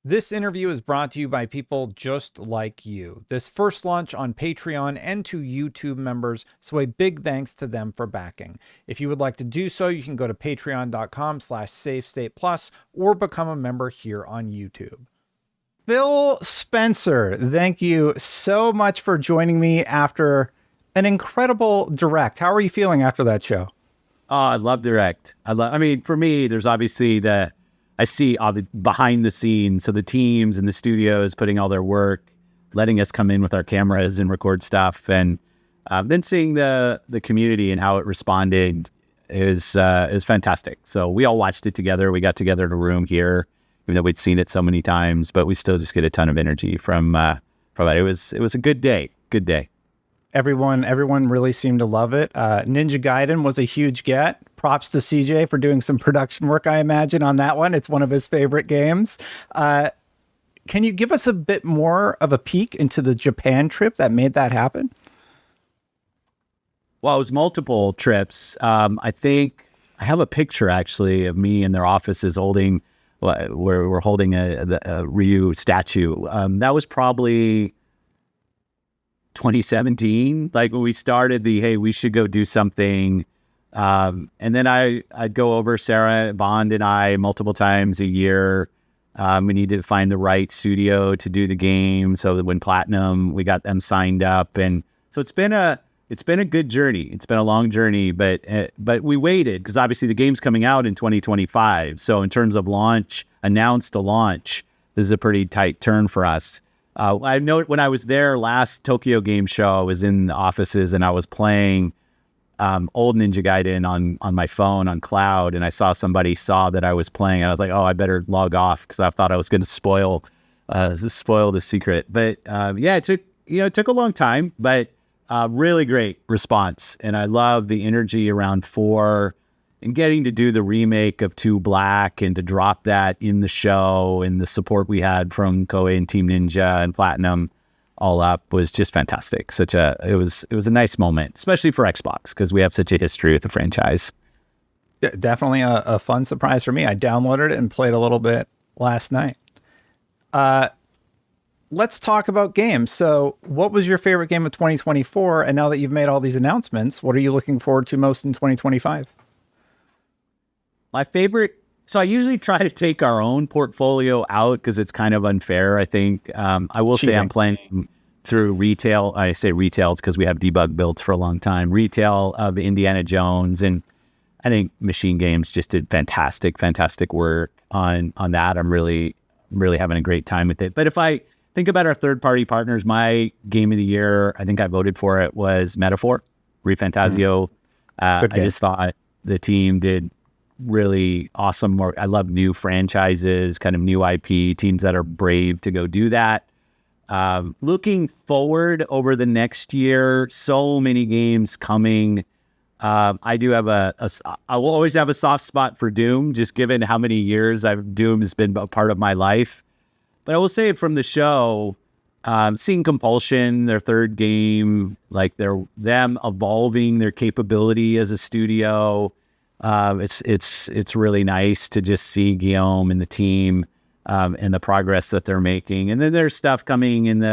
This interview is brought to you by people just like you. This first launch on Patreon and to YouTube members, so a big thanks to them for backing. If you would like to do so, you can go to patreon.com/safestateplus or become a member here on YouTube. Phil Spencer, thank you so much for joining me after an incredible Direct. How are you feeling after that show? Oh, I love Direct. I mean, for me, there's obviously I see all the behind the scenes. So the teams and the studios putting all their work, letting us come in with our cameras and record stuff. And then seeing the community and how it responded is fantastic. So we all watched it together. We got together in a room here, even though we'd seen it so many times, but we still just get a ton of energy from it. It was a good day. Good day. Everyone really seemed to love it. Ninja Gaiden was a huge get. Props to CJ for doing some production work, I imagine, on that one. It's one of his favorite games. Can you give us a bit more of a peek into the Japan trip that made that happen? Well, it was multiple trips. I think I have a picture, actually, of me in their offices holding, where we're holding a Ryu statue. That was probably 2017, like when we started hey, we should go do something. And then I'd go over, Sarah, Bond, and I multiple times a year. We needed to find the right studio to do the game. So that when Platinum, we got them signed up. And so it's been a good journey. It's been a long journey, but we waited because obviously the game's coming out in 2025. So in terms of announced a launch, this is a pretty tight turn for us. I know when I was there last Tokyo Game Show, I was in the offices and I was playing old Ninja Gaiden on my phone on cloud, and I saw somebody saw that I was playing, and I was like, oh, I better log off because I thought I was going to spoil the secret. But yeah, it took a long time, but really great response, and I love the energy around 4 and getting to do the remake of 2 Black and to drop that in the show, and the support we had from Koei and Team Ninja and Platinum all up was just fantastic. It was a nice moment, especially for Xbox, because we have such a history with the franchise. Definitely a fun surprise for me. I downloaded it and played a little bit last night. Let's talk about games. So what was your favorite game of 2024? And now that you've made all these announcements, what are you looking forward to most in 2025? My favorite, so I usually try to take our own portfolio out because it's kind of unfair, I think. I will say I'm playing through retail. I say retail because we have debug builds for a long time. Retail of Indiana Jones. And I think Machine Games just did fantastic work on that. I'm really, really having a great time with it. But if I think about our third-party partners, my game of the year, I think I voted for it, was Metaphor, ReFantazio. I just thought the team did really awesome work. I love new franchises, kind of new IP, teams that are brave to go do that. Looking forward over the next year, so many games coming. I do have I will always have a soft spot for Doom, just given how many years Doom has been a part of my life. But I will say it from the show, seeing Compulsion, their third game, like them evolving their capability as a studio. It's really nice to just see Guillaume and the team and the progress that they're making. And then there's stuff coming in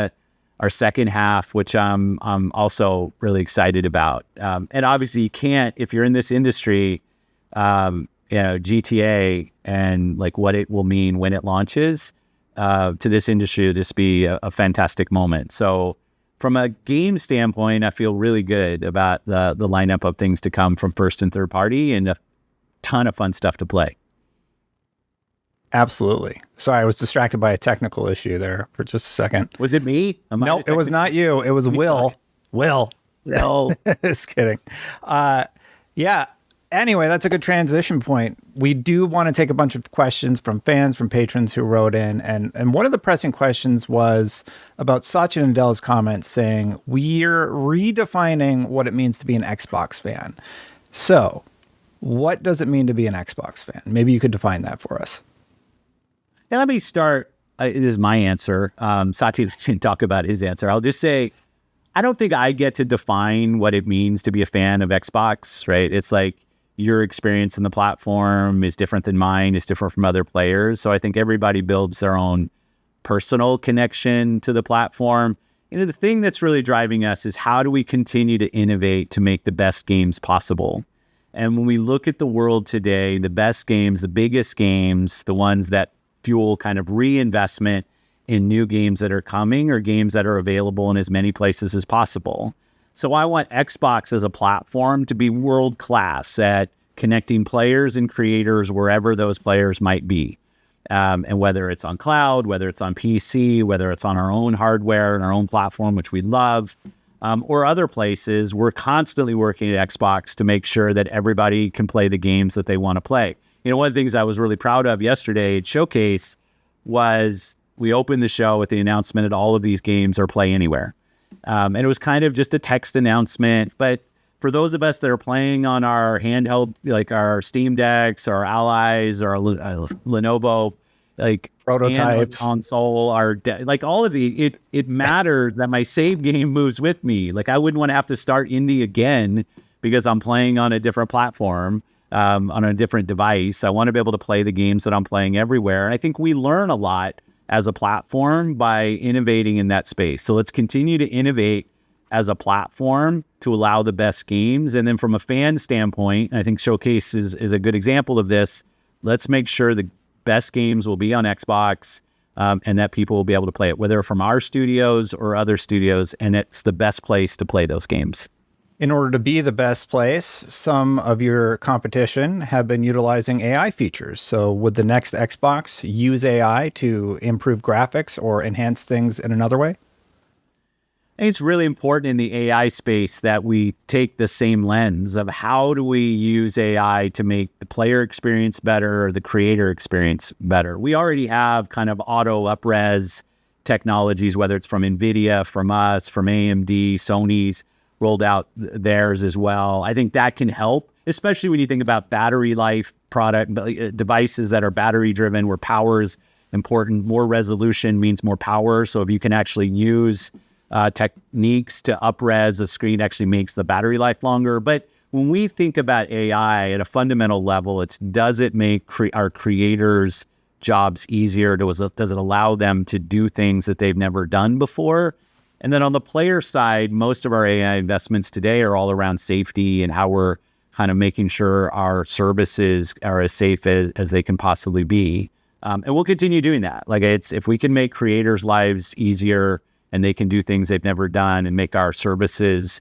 our second half, which I'm also really excited about. And obviously you can't, if you're in this industry, GTA and like what it will mean when it launches to this industry, will just be a fantastic moment. So from a game standpoint, I feel really good about the lineup of things to come from first and third party, and a ton of fun stuff to play. Absolutely. Sorry, I was distracted by a technical issue there for just a second. Was it me? No, it was not you. It was Will. Will. No. Just kidding. Yeah. Anyway, that's a good transition point. We do want to take a bunch of questions from fans, from patrons who wrote in. And one of the pressing questions was about Satya Nadella's comments saying, we're redefining what it means to be an Xbox fan. So what does it mean to be an Xbox fan? Maybe you could define that for us. Now, let me start. It is my answer. Satya can talk about his answer. I'll just say, I don't think I get to define what it means to be a fan of Xbox, right? It's like, your experience in the platform is different than mine, is different from other players. So I think everybody builds their own personal connection to the platform. The thing that's really driving us is how do we continue to innovate to make the best games possible? And when we look at the world today, the best games, the biggest games, the ones that fuel kind of reinvestment in new games that are coming or games that are available in as many places as possible. So I want Xbox as a platform to be world-class at connecting players and creators wherever those players might be. And whether it's on cloud, whether it's on PC, whether it's on our own hardware and our own platform, which we love, or other places, we're constantly working at Xbox to make sure that everybody can play the games that they want to play. One of the things I was really proud of yesterday at Showcase was we opened the show with the announcement that all of these games are play anywhere. And it was kind of just a text announcement, but for those of us that are playing on our handheld, like our Steam Decks, our Allies, or our Lenovo, like prototypes, console, like all of the, it matters that my save game moves with me. Like I wouldn't want to have to start Indie again because I'm playing on a different platform, on a different device. I want to be able to play the games that I'm playing everywhere. And I think we learn a lot as a platform by innovating in that space. So let's continue to innovate as a platform to allow the best games. And then from a fan standpoint, I think Showcase is a good example of this. Let's make sure the best games will be on Xbox and that people will be able to play it, whether from our studios or other studios, and it's the best place to play those games. In order to be the best place, some of your competition have been utilizing AI features. So would the next Xbox use AI to improve graphics or enhance things in another way? I think it's really important in the AI space that we take the same lens of how do we use AI to make the player experience better or the creator experience better. We already have kind of auto up-res technologies, whether it's from NVIDIA, from us, from AMD, Sony's rolled out theirs as well. I think that can help, especially when you think about battery life product devices that are battery driven where power is important. More resolution means more power. So if you can actually use techniques to up-res a screen, actually makes the battery life longer. But when we think about AI at a fundamental level, does it make our creators' jobs easier? Does it allow them to do things that they've never done before? And then on the player side, most of our AI investments today are all around safety and how we're kind of making sure our services are as safe as they can possibly be. And we'll continue doing that. Like if we can make creators' lives easier and they can do things they've never done and make our services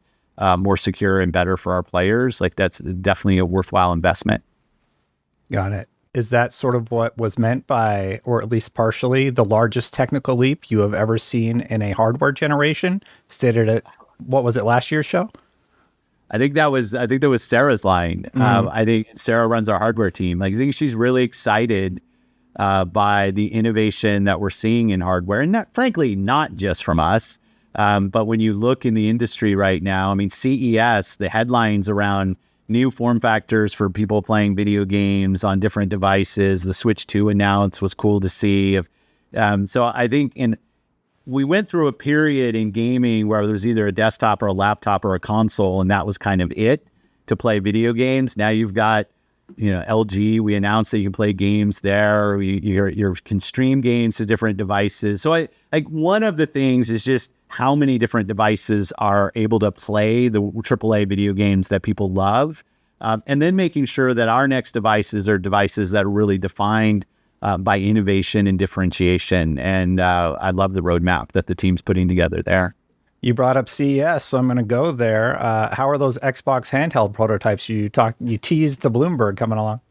more secure and better for our players, like that's definitely a worthwhile investment. Got it. Is that sort of what was meant by, or at least partially, the largest technical leap you have ever seen in a hardware generation? Stated at, what was it, last year's show? I think that was Sarah's line. I think Sarah runs our hardware team. Like I think she's really excited by the innovation that we're seeing in hardware, and frankly, not just from us. But when you look in the industry right now, I mean, CES, the headlines around new form factors for people playing video games on different devices, the Switch 2 announced was cool to see. So I think we went through a period in gaming where there was either a desktop or a laptop or a console, and that was kind of it to play video games. Now you've got, LG, we announced that you can play games there. You can stream games to different devices. So one of the things is just how many different devices are able to play the AAA video games that people love. And then making sure that our next devices are devices that are really defined by innovation and differentiation. And I love the roadmap that the team's putting together there. You brought up CES, so I'm going to go there. How are those Xbox handheld prototypes you teased to Bloomberg coming along?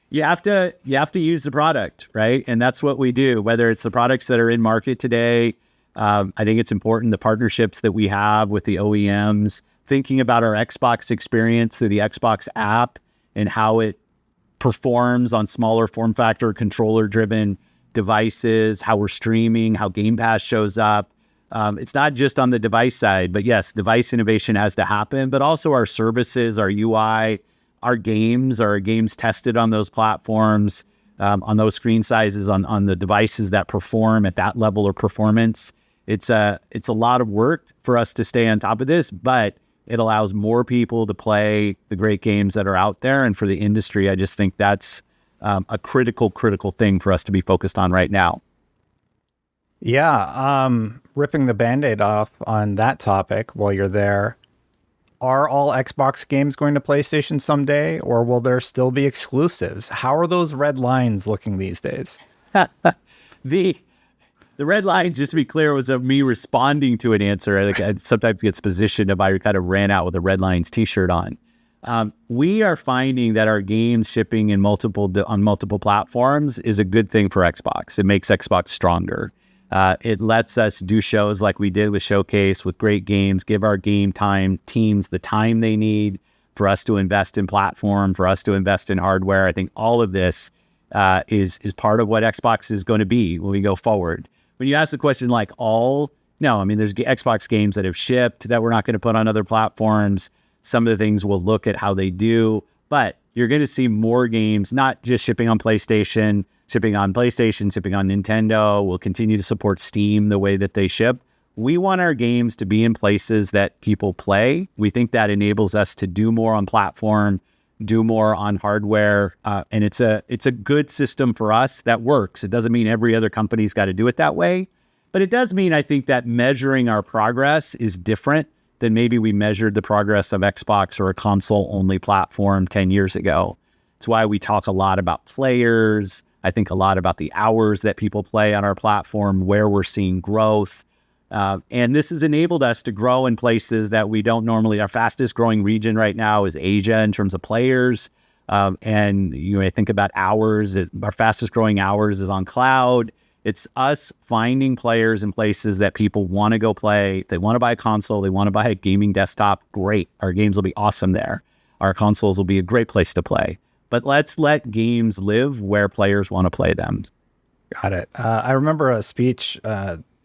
You have to use the product, right? And that's what we do, whether it's the products that are in market today. I think it's important, the partnerships that we have with the OEMs, thinking about our Xbox experience through the Xbox app and how it performs on smaller form factor controller-driven devices, how we're streaming, how Game Pass shows up. It's not just on the device side, but yes, device innovation has to happen, but also our services, our UI, our games tested on those platforms, on those screen sizes, on the devices that perform at that level of performance. It's a lot of work for us to stay on top of this, but it allows more people to play the great games that are out there. And for the industry, I just think that's a critical thing for us to be focused on right now. Yeah, ripping the Band-Aid off on that topic while you're there. Are all Xbox games going to PlayStation someday, or will there still be exclusives? How are those red lines looking these days? The the red line, just to be clear, was of me responding to an answer. Like, I sometimes gets positioned if I kind of ran out with a red lines T-shirt on. We are finding that our games shipping in on multiple platforms is a good thing for Xbox. It makes Xbox stronger. It lets us do shows like we did with Showcase with great games, give our game time teams the time they need for us to invest in platform, for us to invest in hardware. I think all of this is part of what Xbox is going to be when we go forward. When you ask the question like no, I mean, there's Xbox games that have shipped that we're not going to put on other platforms. Some of the things we'll look at how they do, but you're going to see more games, not just shipping on PlayStation, shipping on Nintendo. We'll continue to support Steam the way that they ship. We want our games to be in places that people play. We think that enables us to do more on platform, do more on hardware, and it's a good system for us that works. It doesn't mean every other company's got to do it that way, but it does mean I think that measuring our progress is different than maybe we measured the progress of Xbox or a console-only platform 10 years ago. It's why we talk a lot about players. I think a lot about the hours that people play on our platform, where we're seeing growth. And this has enabled us to grow in places that we don't normally. Our fastest growing region right now is Asia in terms of players. And I think about hours. Our fastest growing hours is on cloud. It's us finding players in places that people want to go play. They want to buy a console. They want to buy a gaming desktop. Great. Our games will be awesome there. Our consoles will be a great place to play. But let's let games live where players want to play them. Got it. I remember a speech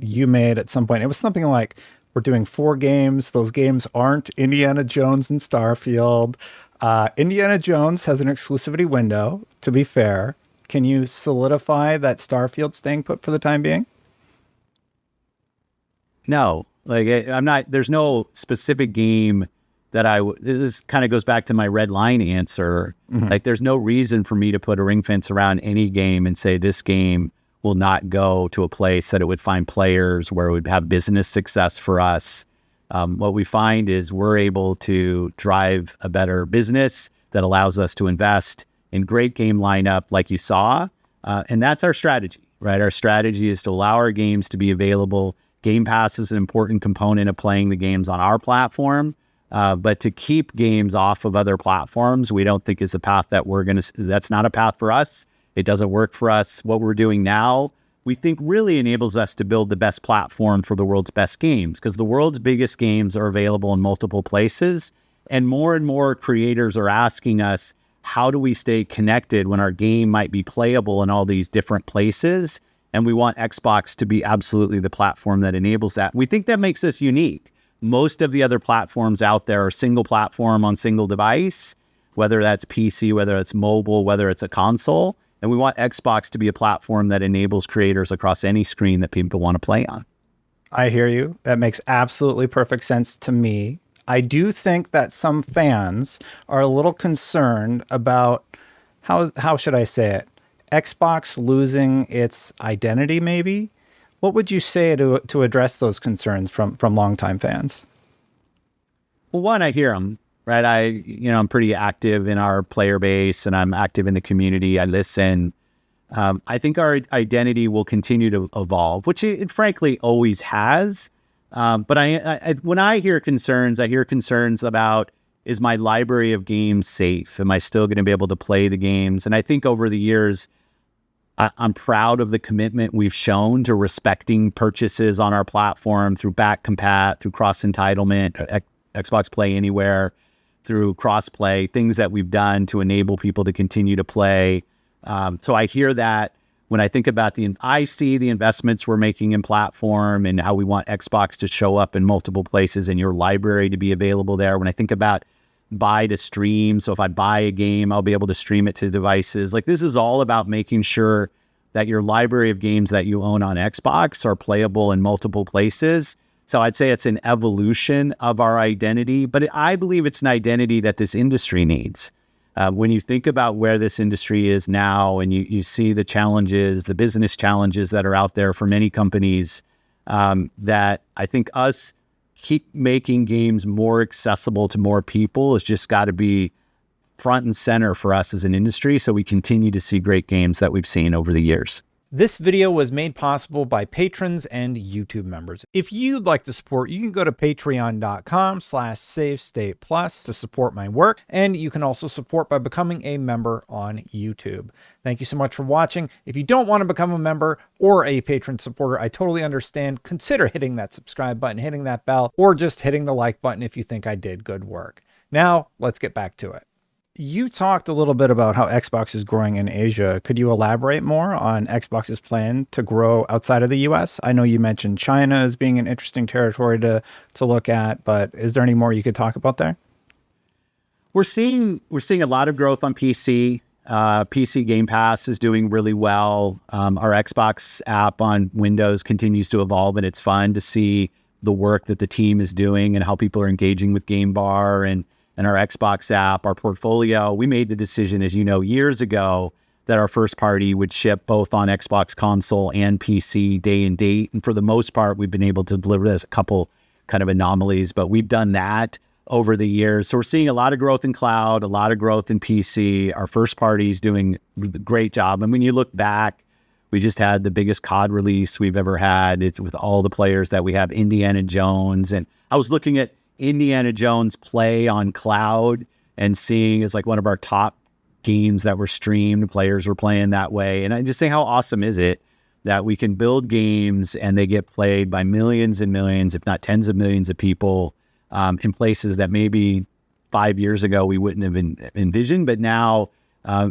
you made at some point. It was something like, we're doing 4 games. Those games aren't Indiana Jones and Starfield. Indiana Jones has an exclusivity window, to be fair. Can you solidify that Starfield staying put for the time being? No, I'm not. There's no specific game that this kind of goes back to my red line answer. Mm-hmm. Like, there's no reason for me to put a ring fence around any game and say this game will not go to a place that it would find players, where it would have business success for us. What we find is we're able to drive a better business that allows us to invest in great game lineup like you saw. And that's our strategy, right? Our strategy is to allow our games to be available. Game Pass is an important component of playing the games on our platform. But to keep games off of other platforms, we don't think is the path that that's not a path for us. It doesn't work for us. What we're doing now, we think really enables us to build the best platform for the world's best games, because the world's biggest games are available in multiple places. And more creators are asking us, how do we stay connected when our game might be playable in all these different places? And we want Xbox to be absolutely the platform that enables that. We think that makes us unique. Most of the other platforms out there are single platform on single device, whether that's PC, whether it's mobile, whether it's a console. And we want Xbox to be a platform that enables creators across any screen that people want to play on. I hear you. That makes absolutely perfect sense to me. I do think that some fans are a little concerned about, how should I say it, Xbox losing its identity, maybe? What would you say to address those concerns from longtime fans? Well, one, I hear them, right? I'm pretty active in our player base, and I'm active in the community. I listen. I think our identity will continue to evolve, which it frankly always has. But when I hear concerns about, is my library of games safe? Am I still going to be able to play the games? And I think over the years, I'm proud of the commitment we've shown to respecting purchases on our platform through back compat, through cross entitlement, Xbox Play Anywhere, through cross-play, things that we've done to enable people to continue to play. So I hear that. When I think about I see the investments we're making in platform and how we want Xbox to show up in multiple places and your library to be available there. When I think about buy to stream, so if I buy a game, I'll be able to stream it to devices. Like, this is all about making sure that your library of games that you own on Xbox are playable in multiple places. So I'd say it's an evolution of our identity, but I believe it's an identity that this industry needs. When you think about where this industry is now and you see the challenges, the business challenges that are out there for many companies, that I think us keep making games more accessible to more people has just got to be front and center for us as an industry, so we continue to see great games that we've seen over the years. This video was made possible by patrons and YouTube members. If you'd like to support, you can go to patreon.com/SaveStatePlus to support my work, and you can also support by becoming a member on YouTube. Thank you so much for watching. If you don't want to become a member or a patron supporter, I totally understand. Consider hitting that subscribe button, hitting that bell, or just hitting the like button if you think I did good work. Now, let's get back to it. You talked a little bit about how Xbox is growing in Asia. Could you elaborate more on Xbox's plan to grow outside of the US? I know you mentioned China as being an interesting territory to look at, but is there any more you could talk about there? We're seeing a lot of growth on PC. PC Game Pass is doing really well. Our Xbox app on Windows continues to evolve, and it's fun to see the work that the team is doing and how people are engaging with Game Bar and our Xbox app, our portfolio. We made the decision, as you know, years ago, that our first party would ship both on Xbox console and PC day and date. And for the most part, we've been able to deliver this. A couple kind of anomalies, but we've done that over the years. So we're seeing a lot of growth in cloud, a lot of growth in PC. Our first party is doing a great job. And when you look back, we just had the biggest COD release we've ever had. It's with all the players that we have, Indiana Jones. And I was looking at Indiana Jones play on cloud and seeing it's like one of our top games that were streamed. Players were playing that way. And I just think, how awesome is it that we can build games and they get played by millions and millions, if not tens of millions of people, in places that maybe 5 years ago we wouldn't have envisioned, but now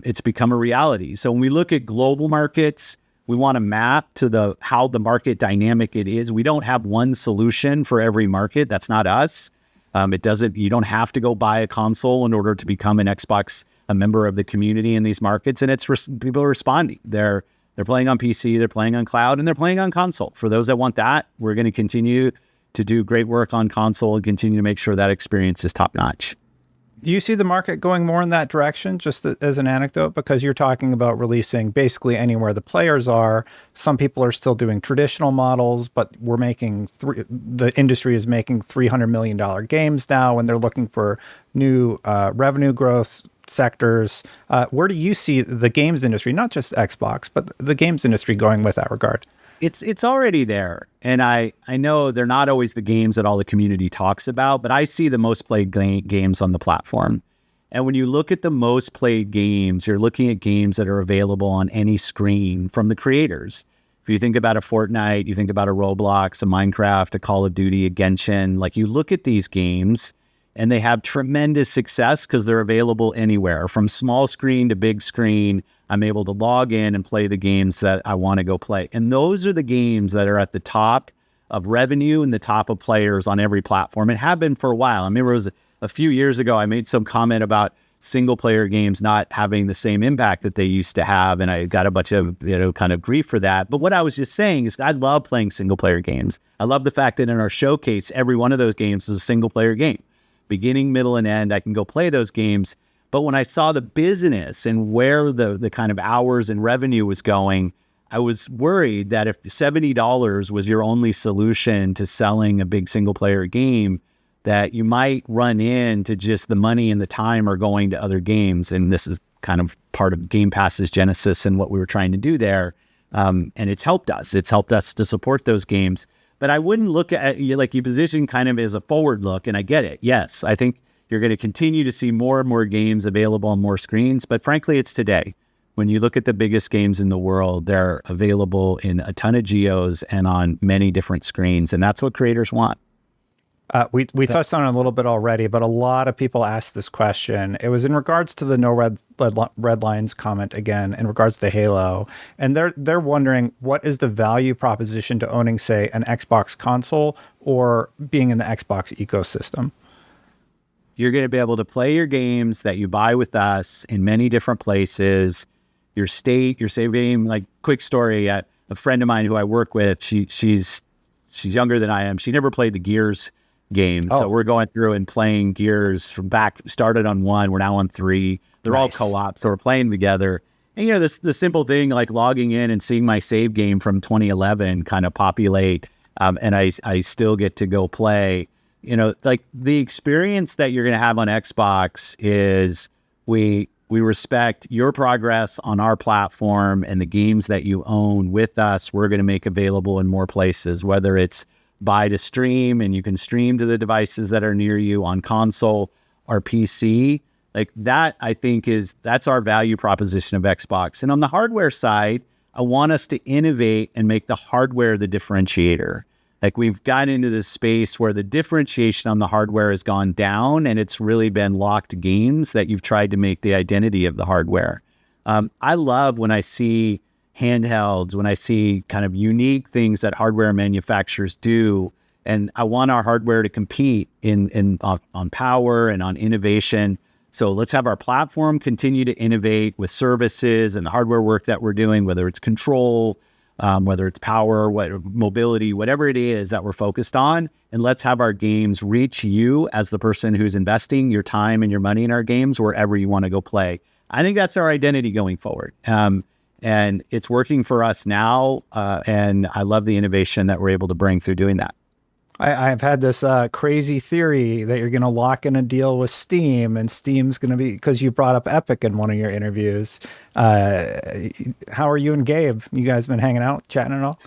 it's become a reality. So when we look at global markets, we want to map to how the market dynamic it is. We don't have one solution for every market. That's not us. You don't have to go buy a console in order to become an Xbox, a member of the community in these markets. And people are responding. They're playing on PC, they're playing on cloud, and they're playing on console. For those that want that, we're going to continue to do great work on console and continue to make sure that experience is top notch. Do you see the market going more in that direction, just as an anecdote? Because you're talking about releasing basically anywhere the players are. Some people are still doing traditional models, but the industry is making $300 million games now, and they're looking for new revenue growth sectors. Where do you see the games industry, not just Xbox, but the games industry going with that regard? It's already there. And I know they're not always the games that all the community talks about, but I see the most played games on the platform. And when you look at the most played games, you're looking at games that are available on any screen from the creators. If you think about a Fortnite, you think about a Roblox, a Minecraft, a Call of Duty, a Genshin, like you look at these games and they have tremendous success because they're available anywhere, from small screen to big screen. I'm able to log in and play the games that I want to go play. And those are the games that are at the top of revenue and the top of players on every platform, and have been for a while. I remember it was a few years ago, I made some comment about single player games not having the same impact that they used to have. And I got a bunch of, kind of grief for that. But what I was just saying is I love playing single player games. I love the fact that in our showcase, every one of those games is a single player game. Beginning, middle, and end, I can go play those games. But when I saw the business and where the kind of hours and revenue was going, I was worried that if $70 was your only solution to selling a big single player game, that you might run into just the money and the time are going to other games. And this is kind of part of Game Pass's genesis and what we were trying to do there. And it's helped us. It's helped us to support those games. But I wouldn't look at you like you position kind of as a forward look, and I get it. Yes, I think you're going to continue to see more and more games available on more screens. But frankly, it's today. When you look at the biggest games in the world, they're available in a ton of geos and on many different screens. And that's what creators want. We touched on it a little bit already, but a lot of people asked this question. It was in regards to the no red lines comment again, in regards to Halo. And they're wondering, what is the value proposition to owning, say, an Xbox console or being in the Xbox ecosystem? You're going to be able to play your games that you buy with us in many different places. Your state, your save game. Like, quick story, a friend of mine who I work with, she's younger than I am. She never played the Gears game. So we're going through and playing Gears from started on 1, we're now on 3. They're all co-op, so we're playing together. And, the simple thing like logging in and seeing my save game from 2011 kind of populate, and I still get to go play. Like the experience that you're going to have on Xbox is we respect your progress on our platform, and the games that you own with us, we're going to make available in more places, whether it's buy to stream and you can stream to the devices that are near you on console or PC. Like that, I think that's our value proposition of Xbox. And on the hardware side, I want us to innovate and make the hardware the differentiator. Like we've gotten into this space where the differentiation on the hardware has gone down, and it's really been locked games that you've tried to make the identity of the hardware. I love when I see handhelds, when I see kind of unique things that hardware manufacturers do, and I want our hardware to compete on power and on innovation. So let's have our platform continue to innovate with services and the hardware work that we're doing, whether it's control, whether it's power, mobility, whatever it is that we're focused on. And let's have our games reach you as the person who's investing your time and your money in our games wherever you want to go play. I think that's our identity going forward. And it's working for us now. And I love the innovation that we're able to bring through doing that. I've had this crazy theory that you're going to lock in a deal with Steam, and Steam's going to be, because you brought up Epic in one of your interviews. How are you and Gabe? You guys been hanging out, chatting at all?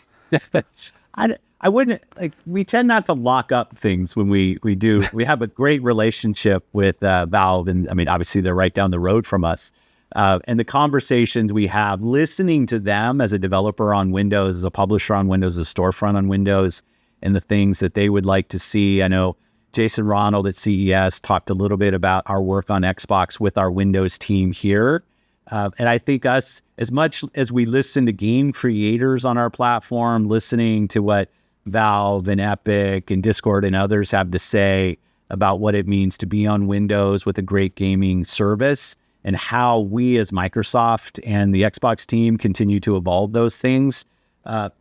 I wouldn't, like, we tend not to lock up things when we do. We have a great relationship with Valve, and I mean, obviously they're right down the road from us. And the conversations we have, listening to them as a developer on Windows, as a publisher on Windows, as a storefront on Windows, and the things that they would like to see. I know Jason Ronald at CES talked a little bit about our work on Xbox with our Windows team here. And I think us, as much as we listen to game creators on our platform, listening to what Valve and Epic and Discord and others have to say about what it means to be on Windows with a great gaming service, and how we as Microsoft and the Xbox team continue to evolve those things.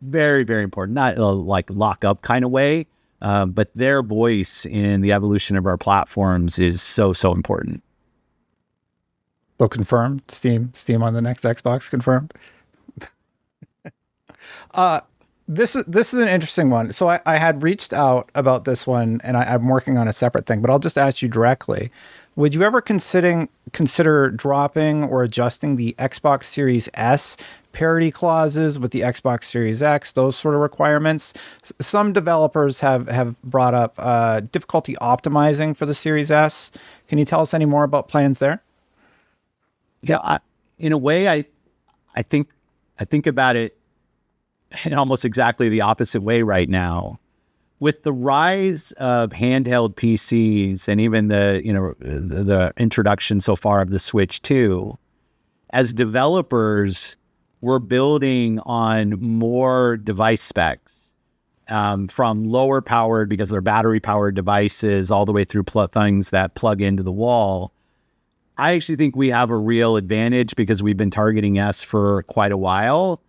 Very, very important. Not like lock up kind of way, but their voice in the evolution of our platforms is so, so important. So confirmed, Steam on the next Xbox, confirmed. This is an interesting one. So I had reached out about this one, and I'm working on a separate thing, but I'll just ask you directly. Would you ever consider dropping or adjusting the Xbox Series S parity clauses with the Xbox Series X, those sort of requirements? Some developers have brought up difficulty optimizing for the Series S. Can you tell us any more about plans there? Yeah, in a way, I think about it in almost exactly the opposite way right now. With the rise of handheld PCs and even the introduction so far of the Switch 2, as developers, we're building on more device specs, from lower powered, because they're battery powered devices, all the way through things that plug into the wall. I actually think we have a real advantage, because we've been targeting S for quite a while,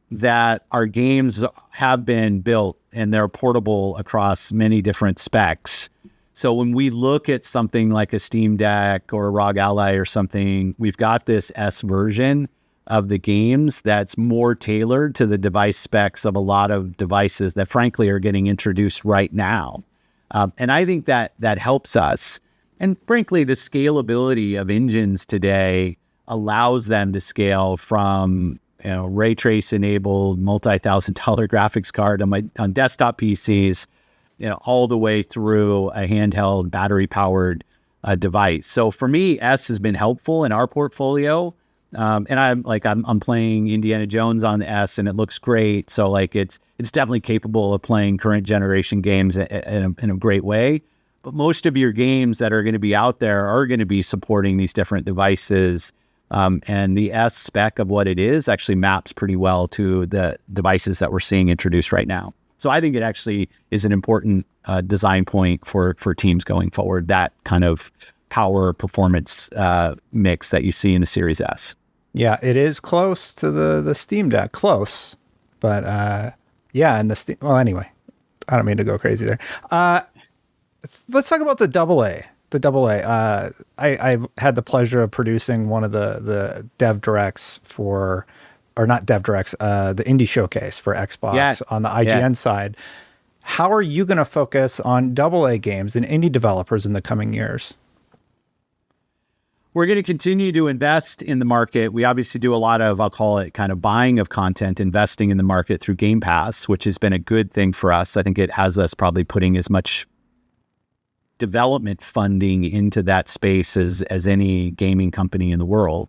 that our games have been built and they're portable across many different specs. So when we look at something like a Steam Deck or a ROG Ally or something, we've got this S version of the games that's more tailored to the device specs of a lot of devices that frankly are getting introduced right now. And I think that helps us. And frankly, the scalability of engines today allows them to scale from ray trace enabled multi-$1,000 graphics card on desktop PCs, all the way through a handheld battery powered device. So for me, S has been helpful in our portfolio. And I'm playing Indiana Jones on the S, and it looks great. So like it's definitely capable of playing current generation games in a great way. But most of your games that are going to be out there are going to be supporting these different devices. And the S spec of what it is actually maps pretty well to the devices that we're seeing introduced right now. So I think it actually is an important design point for teams going forward, that kind of power performance mix that you see in the Series S. Yeah, it is close to the Steam Deck. Close. But yeah, and the Steam... Well, anyway, I don't mean to go crazy there. Let's talk about the AA. the double A. I had the pleasure of producing one of the dev directs for, or not dev directs, the indie showcase for Xbox on the IGN side. How are you going to focus on double A games and indie developers in the coming years? We're going to continue to invest in the market. We obviously do a lot of, I'll call it kind of buying of content, investing in the market through Game Pass, which has been a good thing for us. I think it has us probably putting as much development funding into that space as any gaming company in the world.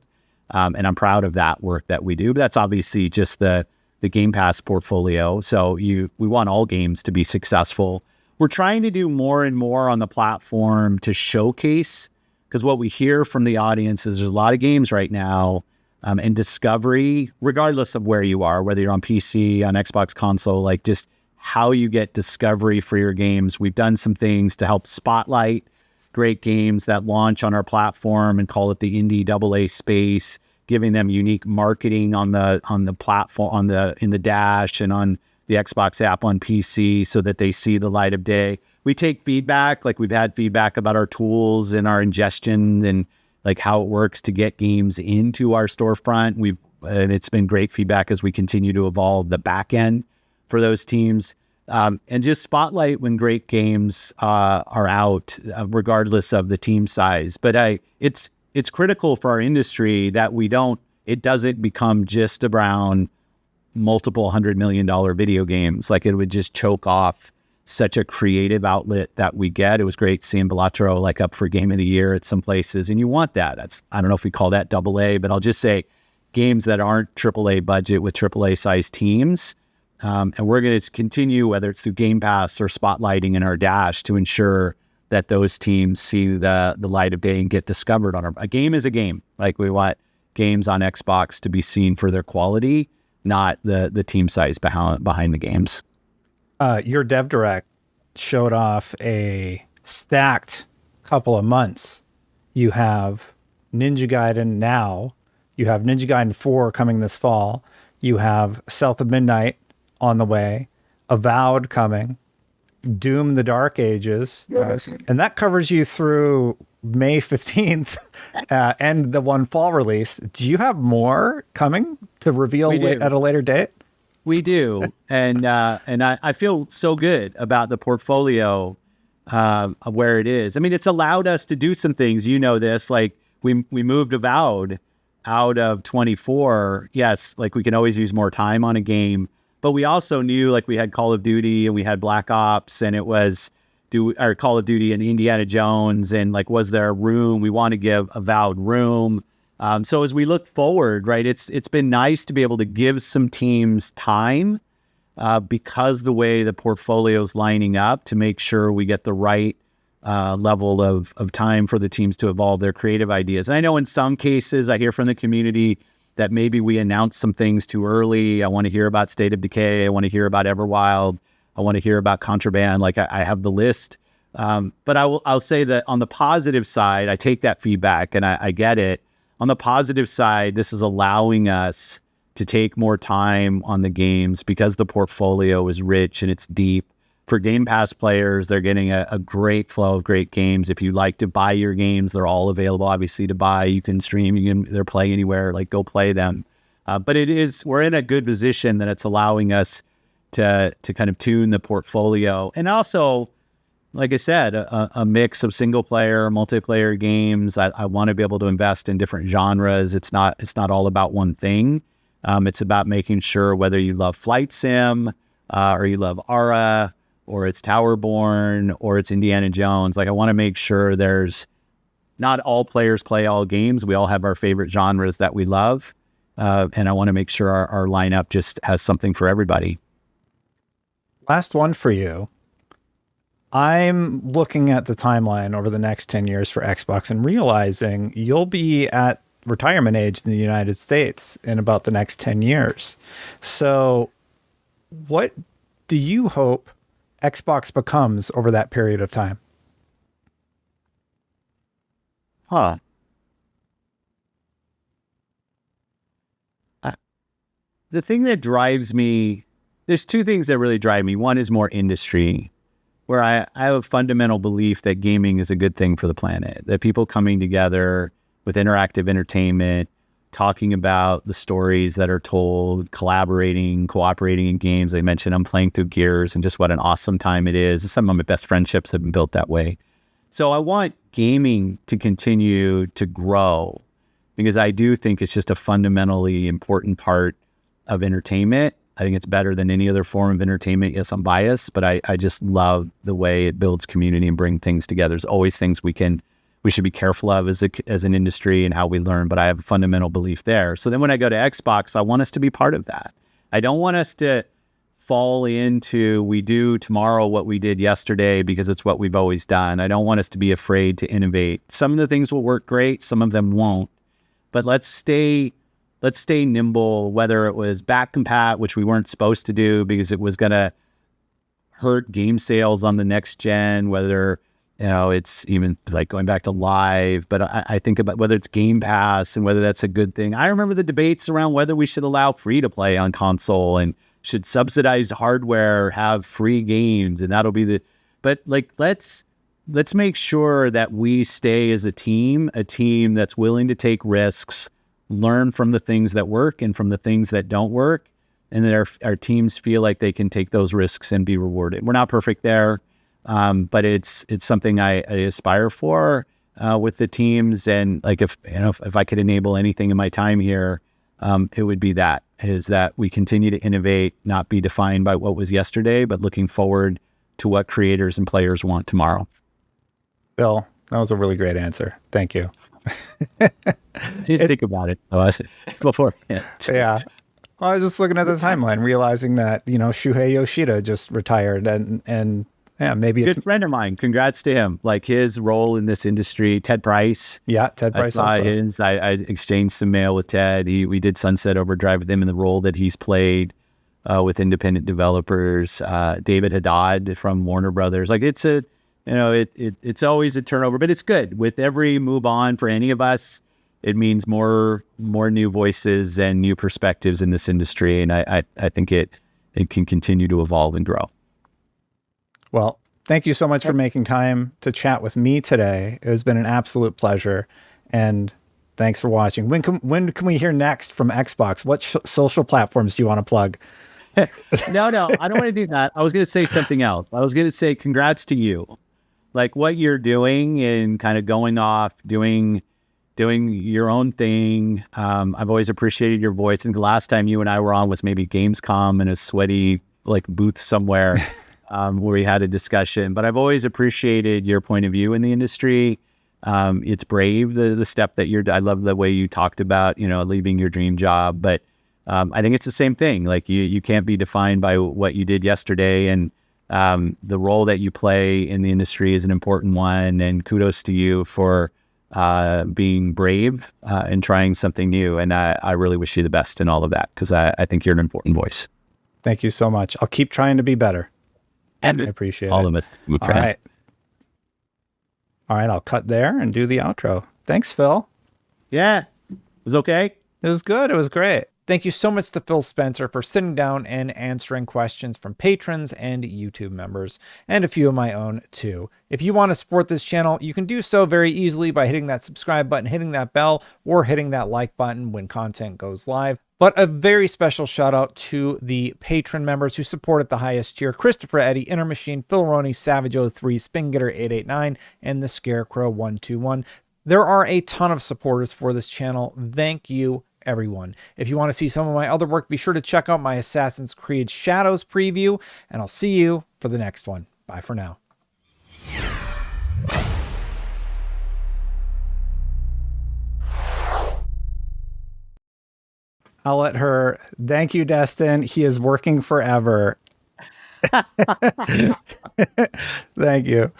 And I'm proud of that work that we do. But that's obviously just the Game Pass portfolio. So we want all games to be successful. We're trying to do more and more on the platform to showcase, because what we hear from the audience is there's a lot of games right now, and discovery, regardless of where you are, whether you're on PC, on Xbox console, like just how you get discovery for your games. We've done some things to help spotlight great games that launch on our platform and call it the indie AA space, giving them unique marketing on the platform, in the dash and on the Xbox app on PC so that they see the light of day. We take feedback, like we've had feedback about our tools and our ingestion and like how it works to get games into our storefront. And it's been great feedback as we continue to evolve the back end for those teams. And just spotlight when great games are out, regardless of the team size. But it's critical for our industry that it doesn't become just around multiple $100 million video games. Like it would just choke off such a creative outlet that we get. It was great seeing Balatro like up for Game of the Year at some places, and you want that. I don't know if we call that double A, but I'll just say games that aren't AAA budget with AAA size teams. And we're going to continue, whether it's through Game Pass or spotlighting in our dash, to ensure that those teams see the light of day and get discovered on a game is a game. Like we want games on Xbox to be seen for their quality, not the team size behind the games. Your Dev Direct showed off a stacked couple of months. You have Ninja Gaiden now. You have Ninja Gaiden 4 coming this fall. You have South of Midnight on the way. Avowed coming. Doom the Dark Ages. And that covers you through May 15th and the one fall release. Do you have more coming to reveal at a later date? We do, and I feel so good about the portfolio of where it is. I mean, it's allowed us to do some things. You know this, like we moved Avowed out of 24. Yes, like we can always use more time on a game, but we also knew like we had Call of Duty and we had Black Ops, and it was Call of Duty and Indiana Jones, and like was there a room? We want to give Avowed room. So as we look forward, right, it's been nice to be able to give some teams time because the way the portfolio is lining up to make sure we get the right level of time for the teams to evolve their creative ideas. And I know in some cases I hear from the community that maybe we announced some things too early. I want to hear about State of Decay. I want to hear about Everwild. I want to hear about Contraband. Like I have the list. But I'll say that on the positive side, I take that feedback and I get it. On the positive side, this is allowing us to take more time on the games because the portfolio is rich and it's deep. For Game Pass players, they're getting a great flow of great games. If you like to buy your games, they're all available, obviously, to buy. You can stream, they're play anywhere, like go play them. But we're in a good position that it's allowing us to kind of tune the portfolio. And also, like I said, a mix of single player, multiplayer games. I want to be able to invest in different genres. It's not all about one thing. It's about making sure whether you love flight sim, or you love Ara, or it's Towerborn, or it's Indiana Jones. Like I want to make sure there's not all players play all games. We all have our favorite genres that we love. And I want to make sure our lineup just has something for everybody. Last one for you. I'm looking at the timeline over the next 10 years for Xbox and realizing you'll be at retirement age in the United States in about the next 10 years. So what do you hope Xbox becomes over that period of time? The thing that drives me, there's two things that really drive me. One is more industry. where I have a fundamental belief that gaming is a good thing for the planet, that people coming together with interactive entertainment, talking about the stories that are told, collaborating, cooperating in games. I mentioned I'm playing through Gears and just what an awesome time it is. Some of my best friendships have been built that way. So I want gaming to continue to grow because I do think it's just a fundamentally important part of entertainment. I think it's better than any other form of entertainment. Yes, I'm biased, but I just love the way it builds community and bring things together. There's always things we should be careful of as an industry and how we learn, but I have a fundamental belief there. So then when I go to Xbox, I want us to be part of that. I don't want us to fall into we do tomorrow what we did yesterday because it's what we've always done. I don't want us to be afraid to innovate. Some of the things will work great, some of them won't, but let's stay nimble, whether it was back compat, which we weren't supposed to do because it was going to hurt game sales on the next gen, whether, it's even like going back to live, but I think about whether it's Game Pass and whether that's a good thing. I remember the debates around whether we should allow free to play on console and should subsidized hardware have free games, and that'll be but like, let's make sure that we stay as a team that's willing to take risks, learn from the things that work and from the things that don't work, and that our teams feel like they can take those risks and be rewarded. We're not perfect there, but it's something I aspire for with the teams. And like if I could enable anything in my time here, it would be that we continue to innovate, not be defined by what was yesterday, but looking forward to what creators and players want tomorrow. Bill, that was a really great answer. Thank you. I didn't think about it before. Yeah. Well, I was just looking at the timeline, realizing that, Shuhei Yoshida just retired and yeah, maybe it's good friend of mine. Congrats to him. Like his role in this industry, Ted Price. Yeah, Ted Price. I exchanged some mail with Ted. We did Sunset Overdrive with him in the role that he's played with independent developers. David Haddad from Warner Brothers. Like it's it's always a turnover, but it's good. With every move on for any of us, it means more new voices and new perspectives in this industry, and I think it can continue to evolve and grow. Well, thank you so much for making time to chat with me today. It has been an absolute pleasure, and thanks for watching. When can we hear next from Xbox? What social platforms do you want to plug? No, I don't want to do that. I was going to say something else. I was going to say congrats to you. Like what you're doing and kind of going off, doing your own thing. I've always appreciated your voice. And the last time you and I were on was maybe Gamescom in a sweaty booth somewhere where we had a discussion. But I've always appreciated your point of view in the industry. It's brave, the step that I love the way you talked about, leaving your dream job. But I think it's the same thing. Like you can't be defined by what you did yesterday. And the role that you play in the industry is an important one, and kudos to you for being brave and trying something new. And I really wish you the best in all of that, because I think you're an important voice. Thank you so much. I'll keep trying to be better. And I appreciate all it. of us. All right. All right, I'll cut there and do the outro. Thanks, Phil. Yeah, it was okay. It was good. It was great. Thank you so much to Phil Spencer for sitting down and answering questions from patrons and YouTube members, and a few of my own too. If you want to support this channel, you can do so very easily by hitting that subscribe button, hitting that bell, or hitting that like button when content goes live. But a very special shout out to the patron members who support at the highest tier: Christopher Eddy, Inner Machine, Phil Roney, Savage03, Spingetter889, and the Scarecrow121. There are a ton of supporters for this channel. Thank you, everyone. If you want to see some of my other work, be sure to check out my Assassin's Creed Shadows preview, and I'll see you for the next one. Bye for now. I'll let her. Thank you, Destin. He is working forever. Thank you.